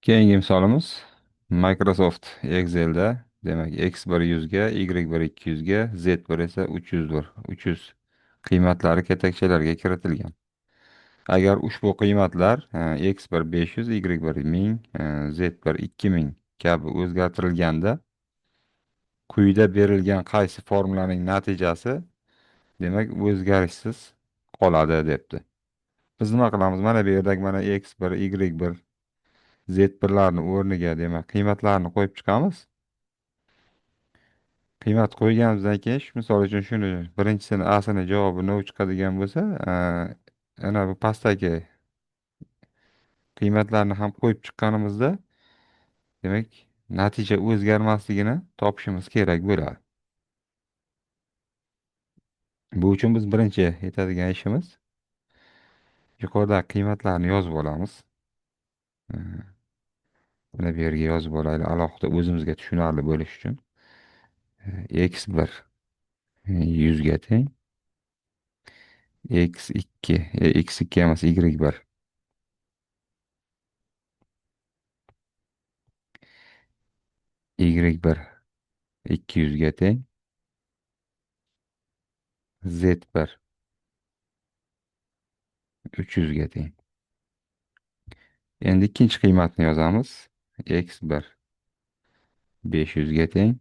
Keyingi misolimiz Microsoft Excel'da demak X1 100 ga, Y1 200 ga, Z1 esa 300 dir. 300 qiymatlari ketakchalarga kiritilgan. Agar ushbu qiymatlar X1 500, Y1 1000, Z1 2000 kabi o'zgartirilganda quyida berilgan qaysi formulaning natijasi demak o'zgarishsiz qoladi debdi. Biz nima qilamiz? Mana bu yerdagi mana X1, Y1, Z1larni o'rniga demak qiymatlarni qo'yib chiqamiz. Qiymat qo'yganimizdan keyin misol uchun shuni birinchisini asini javobi no chiqadigan bo'lsa, ana bu pastdagi qiymatlarni ham qo'yib chiqqanimizda demak natija o'zgarmasligini topishimiz kerak bo'ladi. Bu uchun biz birinchi etadigan ishimiz yuqoridagi qiymatlarni yozib olamiz. Uh, Buni bu yerga yozib olaylik alohida o'zimizga tushunarli bo'lish uchun. X1 100 ga teng, X2 X2 emas, Y1 Y1 200 ga teng, Z1 300 ga teng. Endi ikkinchi qiymatni yozamiz. X1 500 ga teng,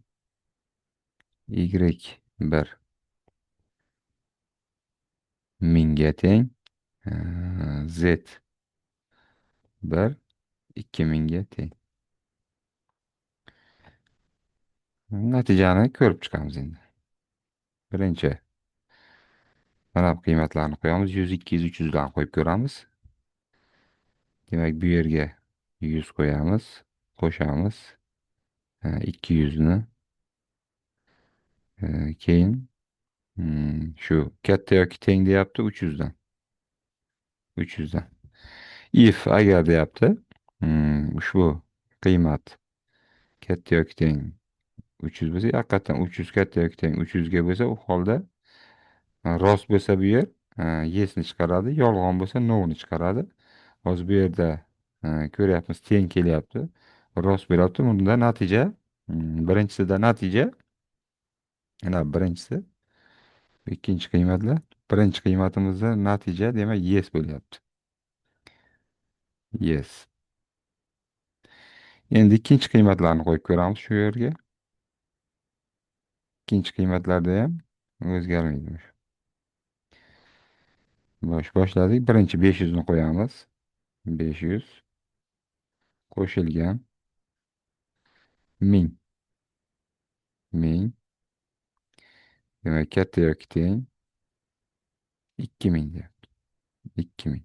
Y1 1000 ga teng, Z1 2000 ga teng. Natijani ko'rib chiqamiz endi. Birinchi mana bu qiymatlarni qo'yamiz. 100, 200, 300 dan qo'yib ko'ramiz. Demak, bu yerga 100 qo'yamiz, qo'shamiz. 200 ni keyin shu katta yoki teng deyapti 300 dan. 300 dan. If agar deyapti, ushbu qiymat katta yoki teng 300 bo'lsa, haqiqatdan 300 katta yoki teng 300 ga bo'lsa, u holda rost bo'lsa bu yer yesni chiqaradi, yolg'on bo'lsa no'ni chiqaradi. Hozir bu yerda ko'ryapmiz teng kelyapti. Rost bo'lyapti. Bunda natija birinchisida natija ana birinchisi, ikkinchi qiymatlar. Birinchi qiymatimizda natija demak yes bo'lyapti. Yes. Endi ikkinchi qiymatlarni qo'yib ko'ramiz shu yerga. Ikkinchi qiymatlarda ham o'zgarmaydi. Boshladik. Birinchi 500 ni qo'yamiz. 500 qo'shilgan 1000. 1000 demak katta yoki teng 2000 deyapti. 2000.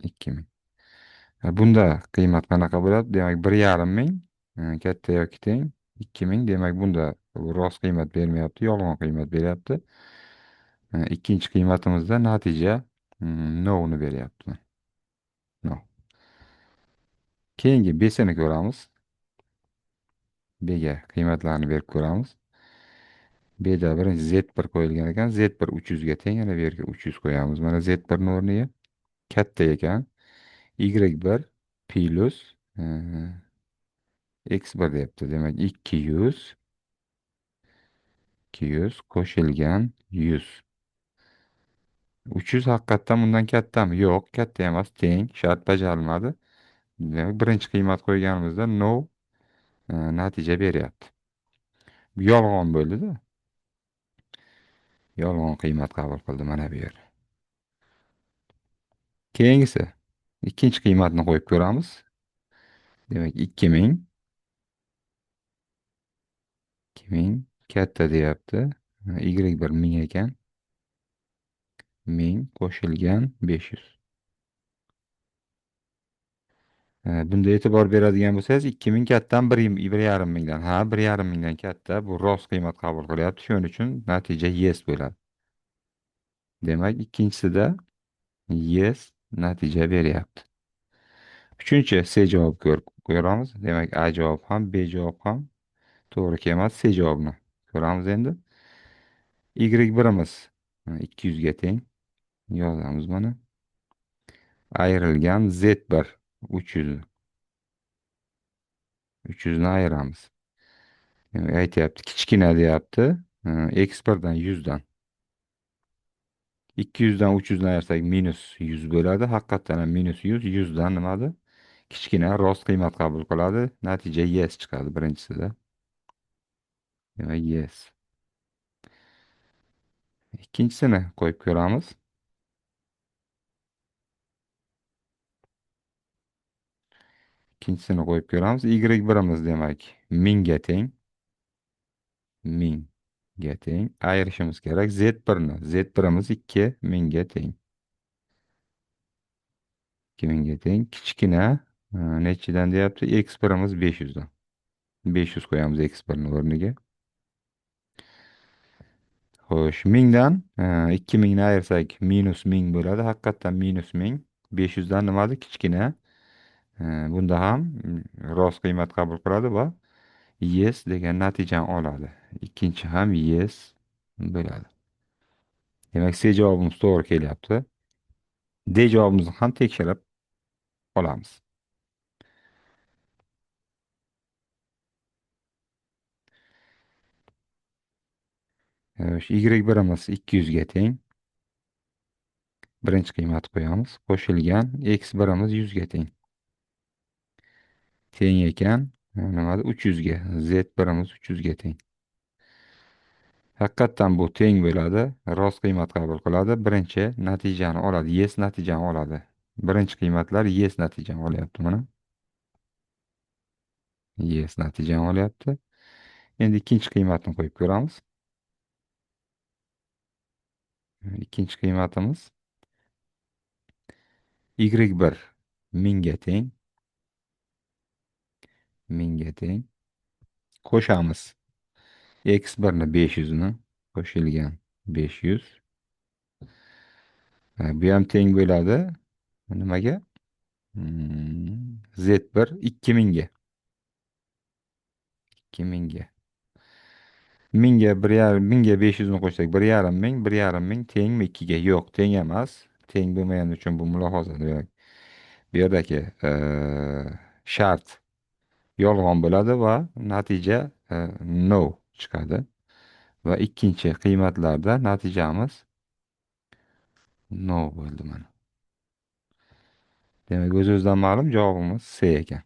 2000. Bunda qiymat qanaqa bo'ladi? Demak 1,5 ming katta yoki teng 2000. Demak bunda rost qiymat bermayapti, yolg'on qiymat beryapti. Ikkinchi qiymatimizda natija no ni beryapti. No. Keyingi besini ko'ramiz. Bga qiymatlarni berib ko'ramiz. Bda birinchi Z1 qo'yilgan ekan. Z1 300 ga teng. Yana bu yerga 300 qo'yamiz. Mana Z1 ni o'rniga katta ekan. Y1 plus X1 deyapti. Demak 200 qo'shilgan 100. 300 haqiqatdan bundan kattami? Yo'q, katta emas, teng. Shart bajarilmadi. Demak, birinchi qiymat qo'yganimizda no natija beryapti. Bu yolg'on bo'ldi-da. Yolg'on qiymat qabul qildi mana bu yer. Keyingisi ikkinchi qiymatni qo'yib ko'ramiz. Demak 2000 katta deyapti. Y1 1000 ekan. 1000 qo'shilgan 500. Bunda e'tibor beradigan bo'lsangiz 2000 kattadan 1,5 mingdan. Ha, 1,5 mingdan katta. Bu rost qiymat qabul qilyapti. Shuning uchun natija yes bo'ladi. Demak, ikkinchisida yes natija beryapti. Uchinchi C javob ko'ramiz. Demak, A javob ham, B javob ham to'g'ri kelmadi. C javobni ko'ramiz endi. Y birimiz 200 ga teng. Yozamiz mana. Ayrilgan Z1 300. 300'ünü ayıramiz. Yani aytyapti, kichkina deyapti. X1'dan 100'dan. 200'dan 300'dan ayırsak minus 100 bo'ladi. Haqiqatdan ham minus 100. 100'dan nimadi? Kichkina rost qiymat qabul qiladi. Natija yes chiqadi birinchisida. Demak, yes. Ikkinchisini qo'yib ko'ramiz. Ikkinchisini qo'yib ko'ramiz. Y1imiz demak mingga teng. Mingga teng. Ayirishimiz kerak. Z1ni. Z1imiz 2 mingga teng. 2 mingga teng. Kichkina nechidan deyapti? X1imiz 500'dan. 500 qo'yamiz X1'ni o'rniga. Xo'sh, mingdan 2000ni ayirsak minus 1000 bo'ladi. Haqiqatdan minus 1000. 500'dan nimadi? Kichkina. Bunda ham rost qiymat qabul qiladi va yes degan natijani oladi. Ikkinchi ham yes bo'ladi. Demak, C javobimiz to'g'ri kelyapti. D javobimizni ham tekshirib olamiz. Y1imiz 200 ga teng. Birinchi qiymat qo'yamiz. Qo'shilgan X1imiz 100 ga teng. Teng ekan, nimada 300 ga. Z1imiz 300 ga teng. Haqiqatdan bu teng bo'ladi. Rost qiymat qabul qiladi. Birinchi natijani oladi. Yes natijani oladi. Birinchi qiymatlar yes natijani olyapti mana. Yes natijani olyapti. Endi ikkinchi qiymatni qo'yib ko'ramiz. Ikkinchi qiymatimiz Y1 mingga teng. Mingga teng. Qo'shamiz. X1ni 500'ni qo'shilgan 500. Bu ham teng bo'ladi. Nimaga? Z1 2000 ga. 2000 ga. Mingga 500'ni qo'shsak 1,5 ming. 1,5 ming tengmi 2 ga? Yo'q, teng emas. Teng bo'lmagani uchun bu mulohaza. Demak, bu yerdagi shart yolg'on bo'ladi va natija no chiqadi. Va ikkinchi qiymatlarda natijamiz no bo'ldi mana. Demak, o'z-o'zidan ma'lum javobimiz C ekan.